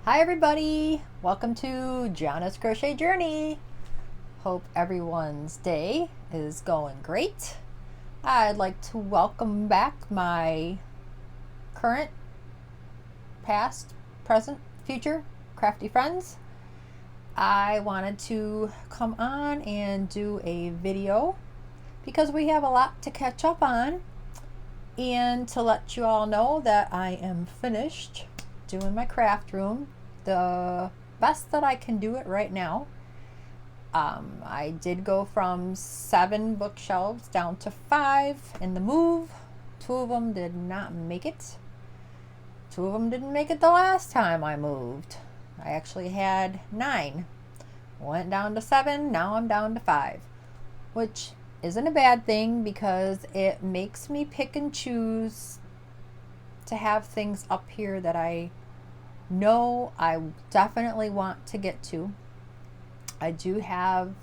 Hi everybody! Welcome to Gianna's Crochet Journey. Hope everyone's day is going great. I'd like to welcome back my current, past, present, future crafty friends. I wanted to come on and do a video because we have a lot to catch up on and to let you all know that I am finished doing my craft room the best that I can do it right now. I did go from 7 bookshelves down to 5 in the move. 2 of them did not make it. 2 of them didn't make it the last time I moved. I actually had 9. Went down to 7, now I'm down to 5. Which isn't a bad thing because it makes me pick and choose to have things up here that I know I definitely want to get to. I do have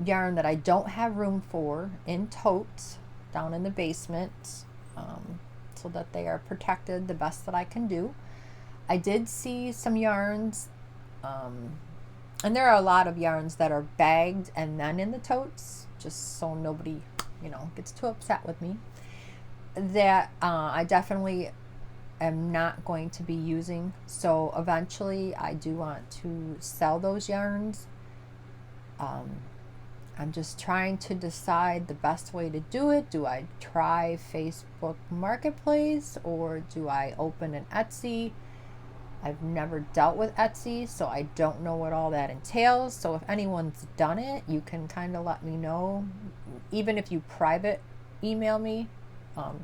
yarn that I don't have room for in totes down in the basement, so that they are protected the best that I can do. I did see some yarns, and there are a lot of yarns that are bagged and then in the totes, just so nobody, gets too upset with me, that I definitely am not going to be using. So eventually I do want to sell those yarns. I'm just trying to decide the best way to do it. Do I try Facebook Marketplace or do I open an Etsy? I've never dealt with Etsy, so I don't know what all that entails. So if anyone's done it, you can kind of let me know, even if you private email me,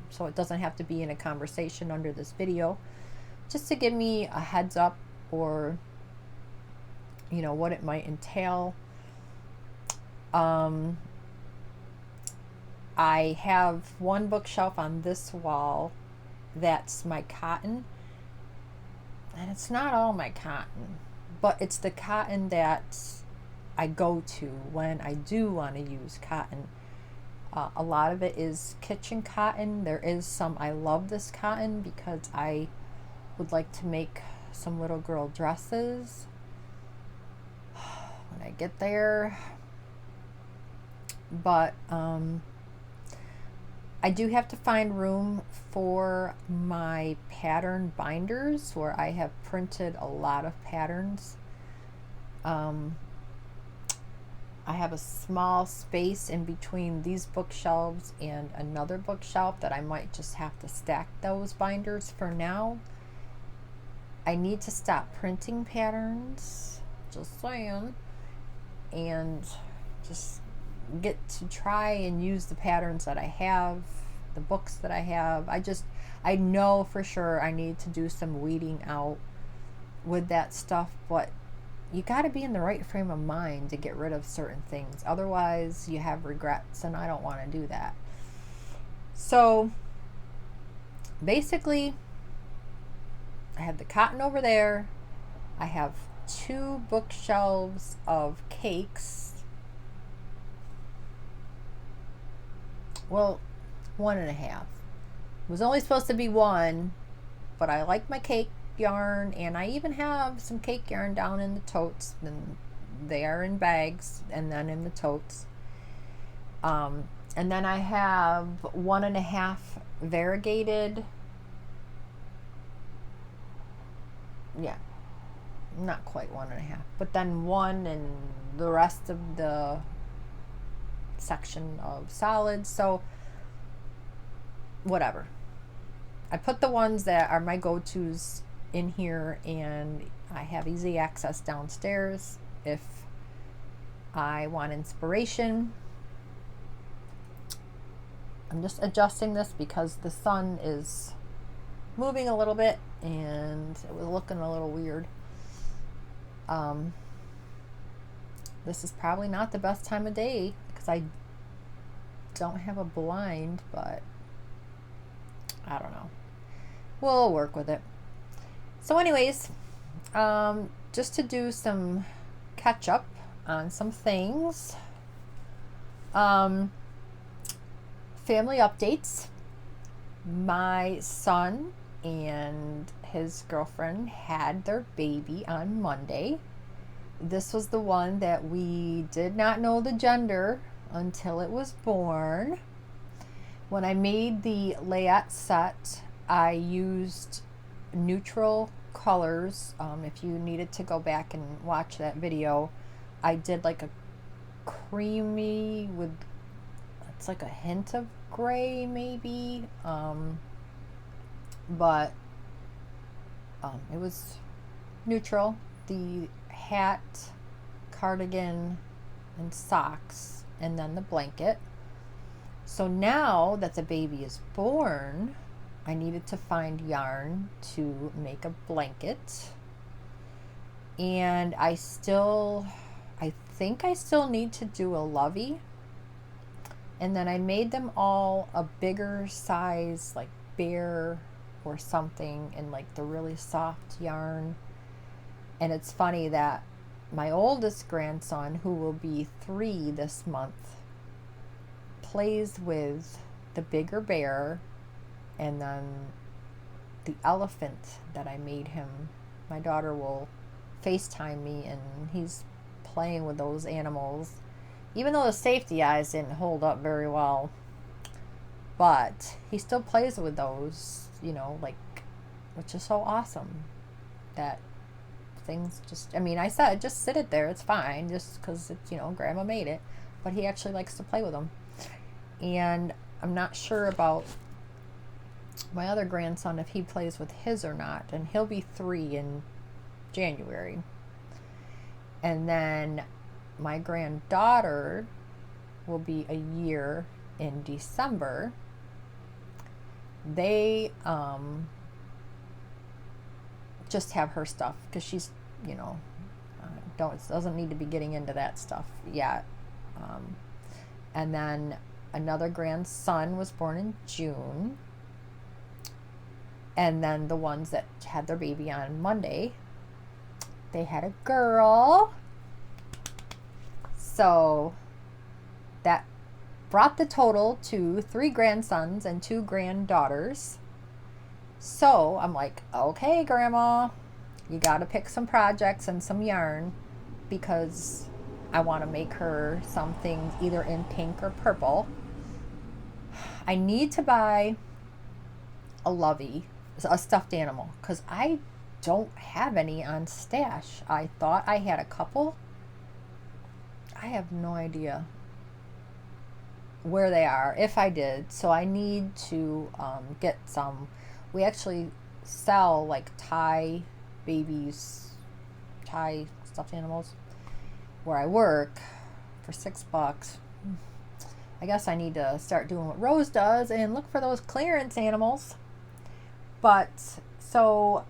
so it doesn't have to be in a conversation under this video, just to give me a heads up, or what it might entail. I have one bookshelf on this wall that's my cotton, and it's not all my cotton, but it's the cotton that I go to when I do want to use cotton. A lot of it is kitchen cotton. There is some I love this cotton because I would like to make some little girl dresses when I get there. But I do have to find room for my pattern binders where I have printed a lot of patterns. I have a small space in between these bookshelves and another bookshelf that I might just have to stack those binders for now. I need to stop printing patterns, just saying, and just get to try and use the patterns that I have, the books that I have. I know for sure I need to do some weeding out with that stuff, but you got to be in the right frame of mind to get rid of certain things. Otherwise, you have regrets, and I don't want to do that. So, basically, I have the cotton over there. I have 2 bookshelves of cakes. Well, 1.5. It was only supposed to be 1, but I like my cake yarn, and I even have some cake yarn down in the totes, and they are in bags and then in the totes. And then I have 1.5 variegated, not quite 1.5, but then 1 and the rest of the section of solids. So whatever, I put the ones that are my go-tos in here, and I have easy access downstairs if I want inspiration. I'm just adjusting this because the sun is moving a little bit and it was looking a little weird. This is probably not the best time of day because I don't have a blind, but I don't know. We'll work with it. So anyways, just to do some catch up on some things. Family updates. My son and his girlfriend had their baby on Monday. This was the one that we did not know the gender until it was born. When I made the layette set, I used neutral colors. If you needed to go back and watch that video, I did like a creamy with, it's like a hint of gray maybe, but it was neutral. The hat, cardigan, and socks, and then the blanket. So now that the baby is born, I needed to find yarn to make a blanket. And I think I still need to do a lovey. And then I made them all a bigger size, like bear or something, in like the really soft yarn. And it's funny that my oldest grandson, who will be 3 this month, plays with the bigger bear and then the elephant that I made him. My daughter will FaceTime me and he's playing with those animals, even though the safety eyes didn't hold up very well, but he still plays with those, you know, like, which is so awesome that things just, I mean, I said just sit it there, it's fine, just because it's, you know, grandma made it, but he actually likes to play with them. And I'm not sure about my other grandson, if he plays with his or not, and he'll be 3 in January. And then my granddaughter will be a year in December. They just have her stuff because she's, you know, doesn't need to be getting into that stuff yet. And then another grandson was born in June. And then the ones that had their baby on Monday, they had a girl. So that brought the total to 3 grandsons and 2 granddaughters. So I'm like, okay, Grandma, you got to pick some projects and some yarn, because I want to make her something either in pink or purple. I need to buy a lovey, a stuffed animal, because I don't have any on stash. I thought I had a couple. I have no idea where they are, if I did. So I need to get some. We actually sell like Thai babies, Thai stuffed animals where I work for $6. I guess I need to start doing what Rose does and look for those clearance animals. But so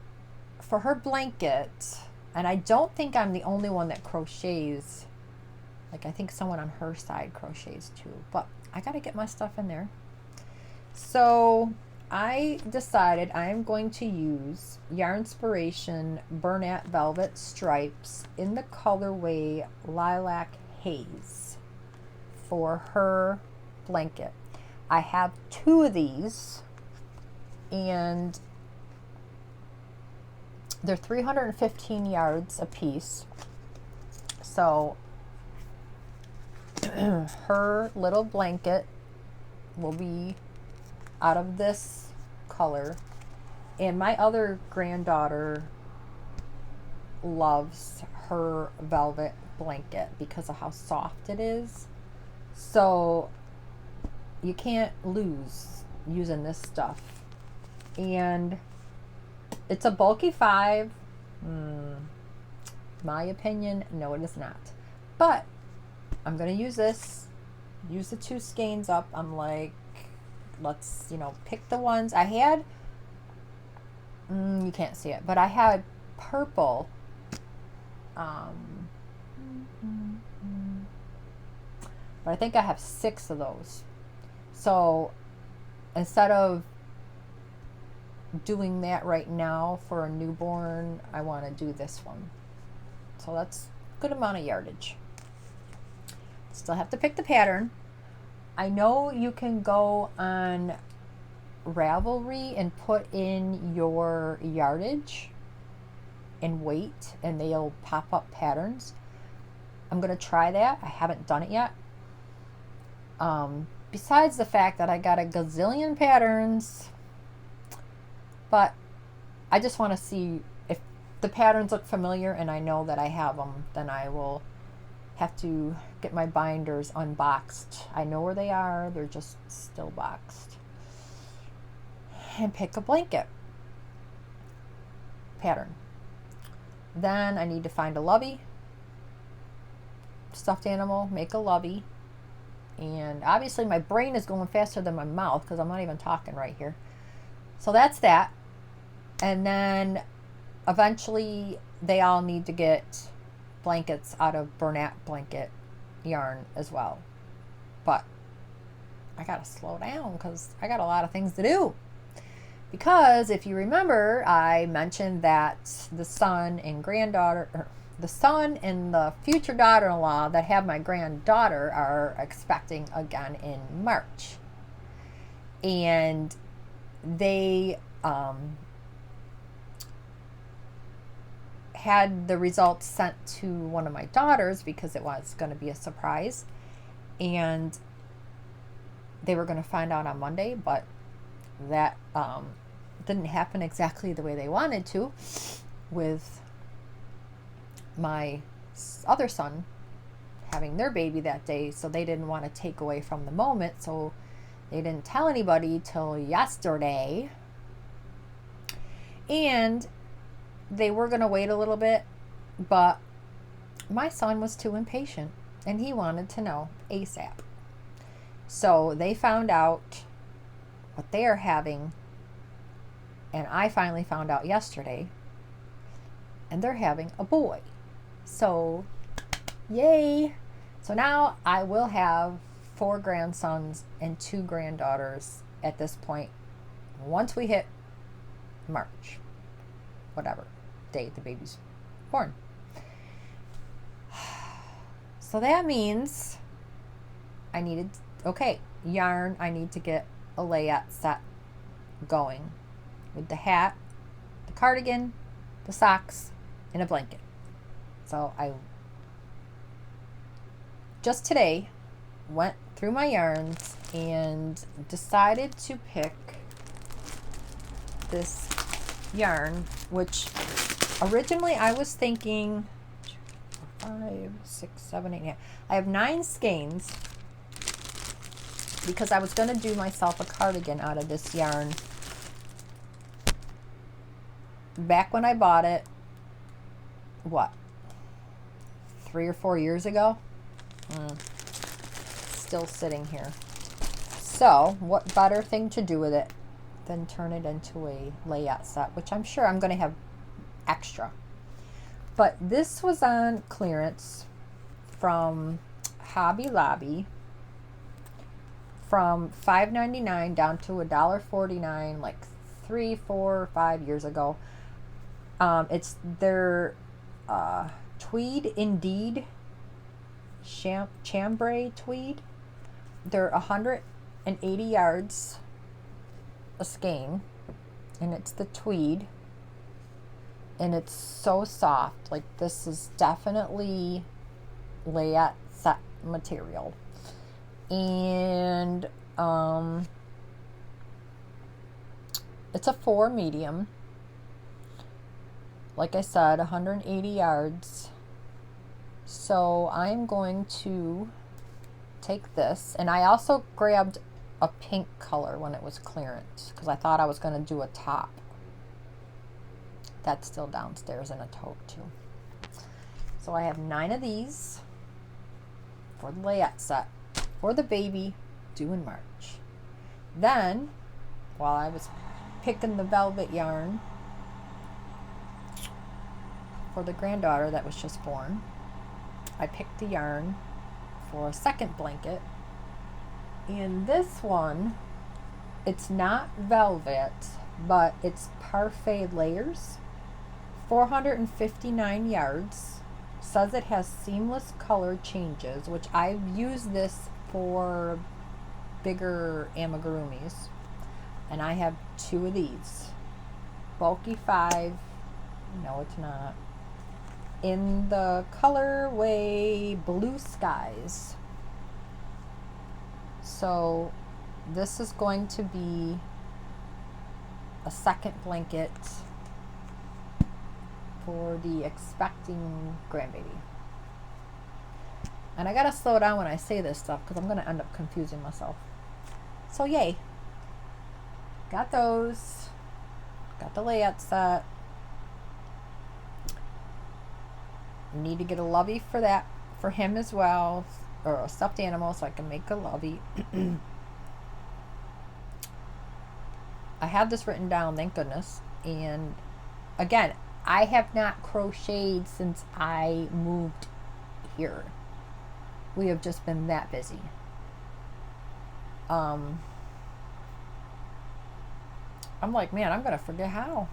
for her blanket, and I don't think I'm the only one that crochets. Like, I think someone on her side crochets too, but I got to get my stuff in there. So I decided I'm going to use Yarnspiration Bernat Velvet Stripes in the colorway Lilac Haze for her blanket. I have 2 of these, and they're 315 yards a piece. So her little blanket will be out of this color, and my other granddaughter loves her velvet blanket because of how soft it is. So you can't lose using this stuff. And it's a bulky 5. My opinion, no, it is not. But I'm going to use this, use the 2 skeins up. I'm like, let's, you know, pick the ones. I had, you can't see it, but I had purple. But I think I have 6 of those. So instead of doing that right now for a newborn, I want to do this one. So that's a good amount of yardage. Still have to pick the pattern. I know you can go on Ravelry and put in your yardage and wait, and they'll pop up patterns. I'm going to try that. I haven't done it yet. Besides the fact that I got a gazillion patterns, but I just want to see if the patterns look familiar and I know that I have them, then I will have to get my binders unboxed. I know where they are. They're just still boxed. And pick a blanket pattern. Then I need to find a lovey, stuffed animal, make a lovey. And obviously my brain is going faster than my mouth because I'm not even talking right here. So that's that. And then eventually they all need to get blankets out of Bernat blanket yarn as well. But I gotta slow down because I got a lot of things to do. Because if you remember, I mentioned that the son and the future daughter-in-law that have my granddaughter are expecting again in March. And they had the results sent to one of my daughters because it was going to be a surprise. And they were going to find out on Monday, but that didn't happen exactly the way they wanted to with my other son having their baby that day. So they didn't want to take away from the moment, so they didn't tell anybody till yesterday. And they were going to wait a little bit, but my son was too impatient and he wanted to know ASAP. So they found out what they are having, and I finally found out yesterday, and they're having a boy. So yay. So now I will have 4 grandsons and 2 granddaughters at this point once we hit March, whatever day the baby's born. So that means I needed, yarn, I need to get a layette set going with the hat, the cardigan, the socks, and a blanket. So I just today went through my yarns and decided to pick this yarn, which originally I was thinking 5, 6, 7, 8, 9. I have 9 skeins because I was going to do myself a cardigan out of this yarn back when I bought it, 3 or 4 years ago? Still sitting here. So what better thing to do with it than turn it into a layette set, which I'm sure I'm going to have extra. But this was on clearance from Hobby Lobby from $5.99 down to $1.49 like 3, 4, 5 years ago. It's their tweed indeed chambray tweed. They're 180 yards a skein, and it's the tweed, and it's so soft. Like, this is definitely layette set material. And it's a 4 medium. Like I said, 180 yards. So I'm going to take this, and I also grabbed a pink color when it was clearance because I thought I was going to do a top. That's still downstairs in a tote too. So I have 9 of these for the layette set for the baby due in March. Then, while I was picking the velvet yarn for the granddaughter that was just born, I picked the yarn for a second blanket. And this one, it's not velvet, but it's parfait layers, 459 yards. Says it has seamless color changes, which I've used this for bigger amigurumis. And I have 2 of these. Bulky 5. No, it's not. In the colorway Blue Skies. So this is going to be a second blanket for the expecting grandbaby. And I gotta slow down when I say this stuff because I'm gonna end up confusing myself. So yay. Got those. Got the layout set. Need to get a lovey for that, for him as well, or a stuffed animal so I can make a lovey. I have this written down, thank goodness. And again, I have not crocheted since I moved here. We have just been that busy. I'm like, man, I'm gonna forget how.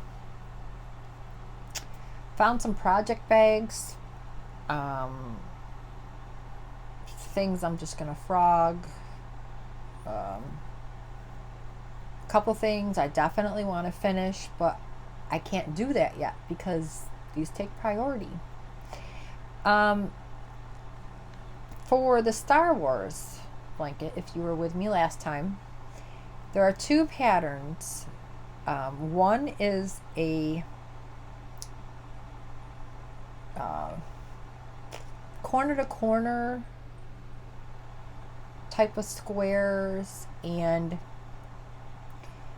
Found some project bags. Things I'm just gonna frog. Couple things I definitely want to finish, but I can't do that yet because these take priority. For the Star Wars blanket, if you were with me last time, there are 2 patterns. One is a corner to corner type of squares, and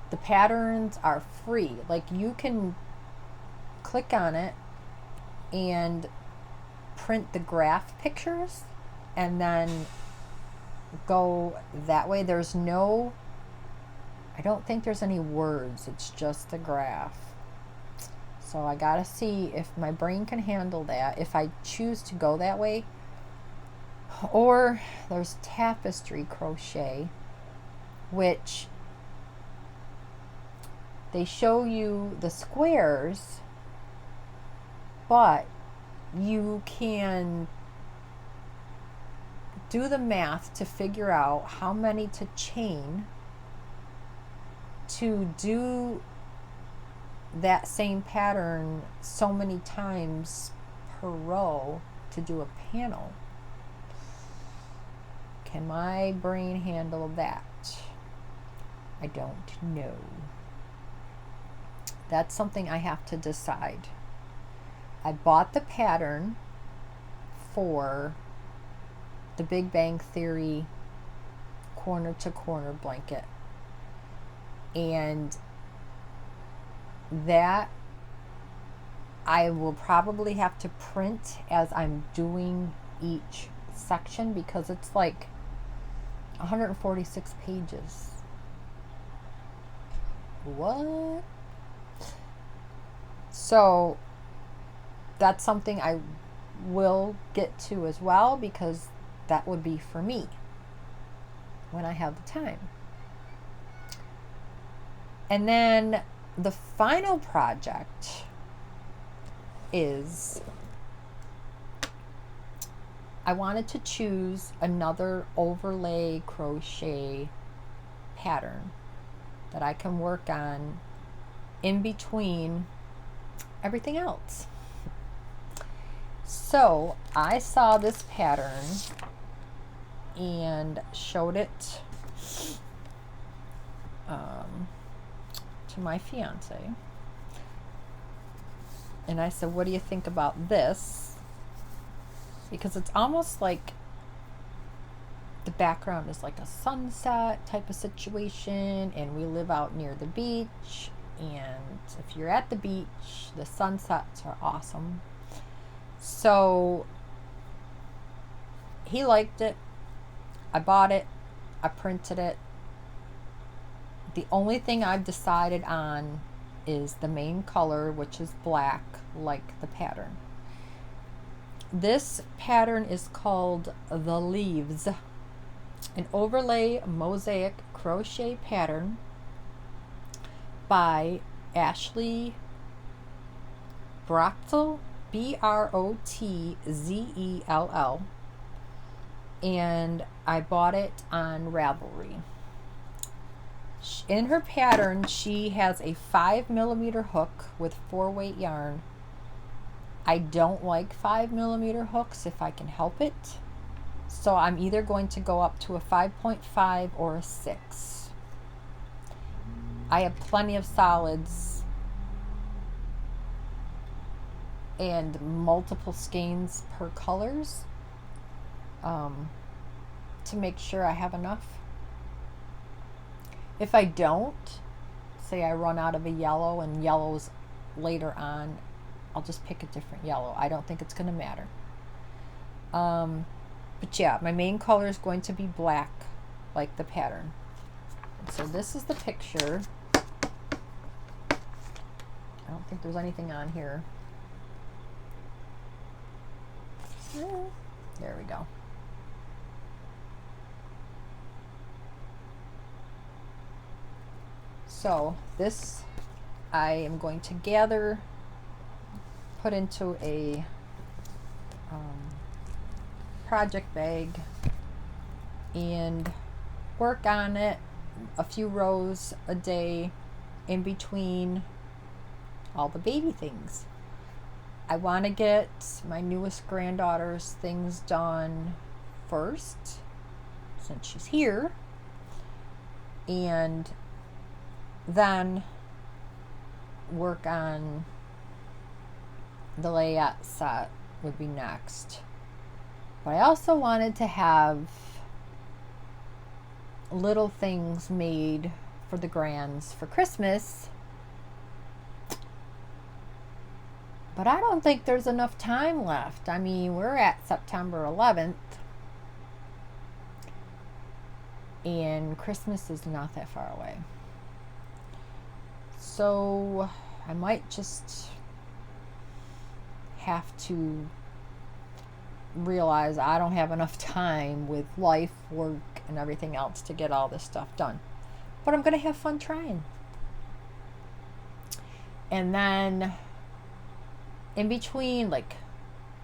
the patterns are free. Like, you can click on it and print the graph pictures and then go that way. There's no, I don't think there's any words, it's just the graph. So I gotta see if my brain can handle that, if I choose to go that way. Or there's tapestry crochet, which they show you the squares, but you can do the math to figure out how many to chain to do that same pattern so many times per row to do a panel. Can my brain handle that? I don't know. That's something I have to decide. I bought the pattern for the Big Bang Theory corner to corner blanket, and that I will probably have to print as I'm doing each section because it's like 146 pages. What? So that's something I will get to as well, because that would be for me when I have the time. And then the final project is I wanted to choose another overlay crochet pattern that I can work on in between everything else. So I saw this pattern and showed it to my fiance, and I said, what do you think about this? Because it's almost like the background is like a sunset type of situation, and we live out near the beach, and if you're at the beach, the sunsets are awesome. So he liked it. I bought it. I printed it. The only thing I've decided on is the main color, which is black, like the pattern. This pattern is called The Leaves, an overlay mosaic crochet pattern by Ashley Brotzell, Brotzell, and I bought it on Ravelry. In her pattern, she has a 5mm hook with 4-weight yarn. I don't like 5mm hooks if I can help it. So I'm either going to go up to a 5.5 or a 6. I have plenty of solids and multiple skeins per colors to make sure I have enough. If I don't, say I run out of a yellow and yellow's later on, I'll just pick a different yellow. I don't think it's going to matter. But yeah, my main color is going to be black, like the pattern. So this is the picture. I don't think there's anything on here. There we go. So this I am going to gather, put into a project bag, and work on it a few rows a day in between all the baby things. I want to get my newest granddaughter's things done first, since she's here, and then work on the layette set would be next. But I also wanted to have little things made for the grands for Christmas. But I don't think there's enough time left. I mean, we're at September 11th. And Christmas is not that far away. So I might just have to realize I don't have enough time with life, work, and everything else to get all this stuff done. But I'm going to have fun trying. And then in between, like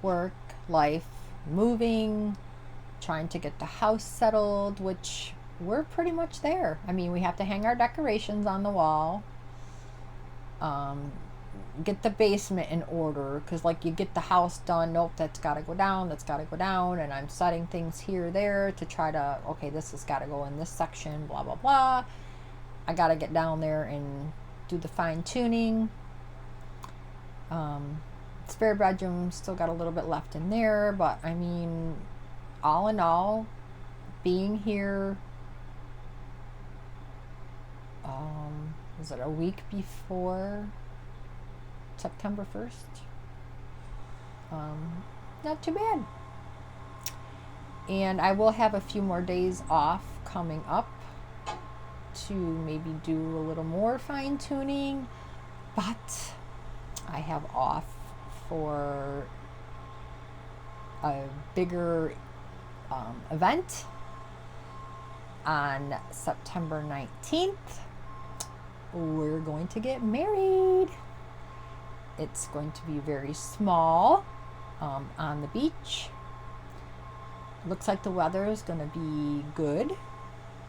work, life, moving, trying to get the house settled, which we're pretty much there. I mean, we have to hang our decorations on the wall. Get the basement in order, because like you get the house done, nope, that's got to go down, and I'm setting things here, there to try to, okay, this has got to go in this section, blah, blah, blah. I got to get down there and do the fine tuning. Spare bedroom, still got a little bit left in there, but I mean, all in all, being here, was it a week before September 1st? Not too bad. And I will have a few more days off coming up to maybe do a little more fine tuning, but I have off for a bigger event on September 19th. We're going to get married. It's going to be very small, on the beach. Looks like the weather is going to be good,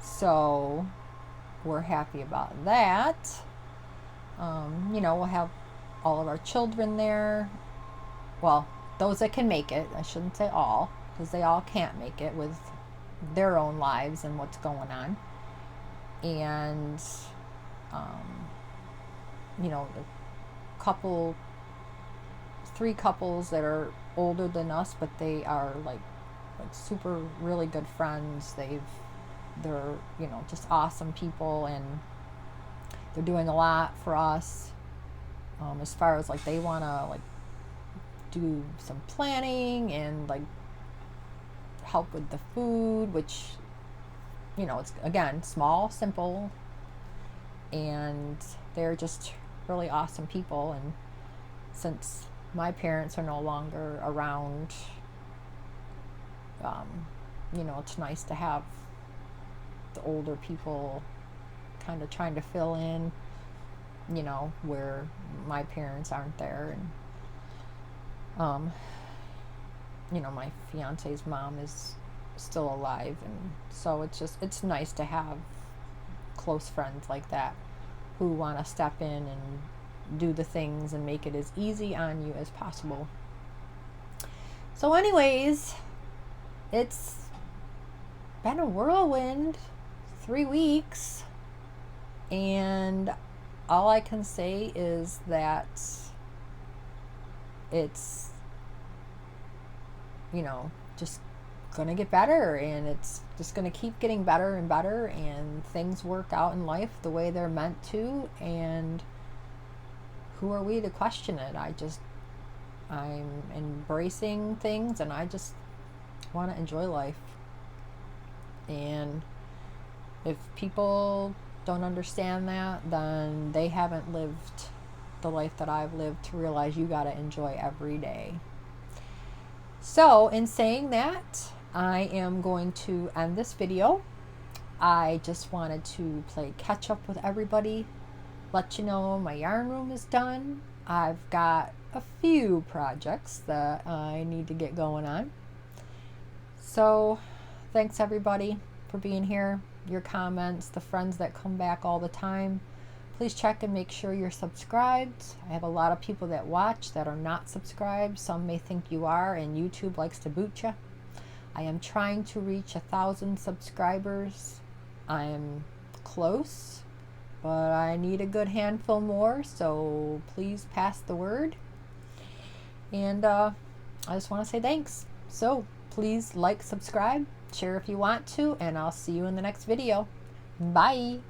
so we're happy about that. We'll have all of our children there. Well, those that can make it. I shouldn't say all, because they all can't make it with their own lives and what's going on. And three couples that are older than us, but they are like super really good friends. They're just awesome people, and they're doing a lot for us, as far as like they want to do some planning and help with the food, which it's again small, simple, and they're just really awesome people. And since my parents are no longer around, it's nice to have the older people kind of trying to fill in, where my parents aren't there. And my fiance's mom is still alive, and so it's nice to have close friends like that who want to step in and do the things and make it as easy on you as possible. So anyways, it's been a whirlwind 3 weeks, and all I can say is that it's, just gonna get better, and it's just gonna keep getting better and better, and things work out in life the way they're meant to, and who are we to question it? I'm embracing things, and I just want to enjoy life. And if people don't understand that, then they haven't lived the life that I've lived to realize you got to enjoy every day. So in saying that, I am going to end this video. I just wanted to play catch up with everybody, let you know my yarn room is done. I've got a few projects that I need to get going on. So thanks everybody for being here, your comments, the friends that come back all the time. Please check and make sure you're subscribed. I have a lot of people that watch that are not subscribed. Some may think you are, and YouTube likes to boot you. I am trying to reach 1,000 subscribers. I am close, but I need a good handful more, so please pass the word. And I just want to say thanks. So please like, subscribe, share if you want to, and I'll see you in the next video. Bye.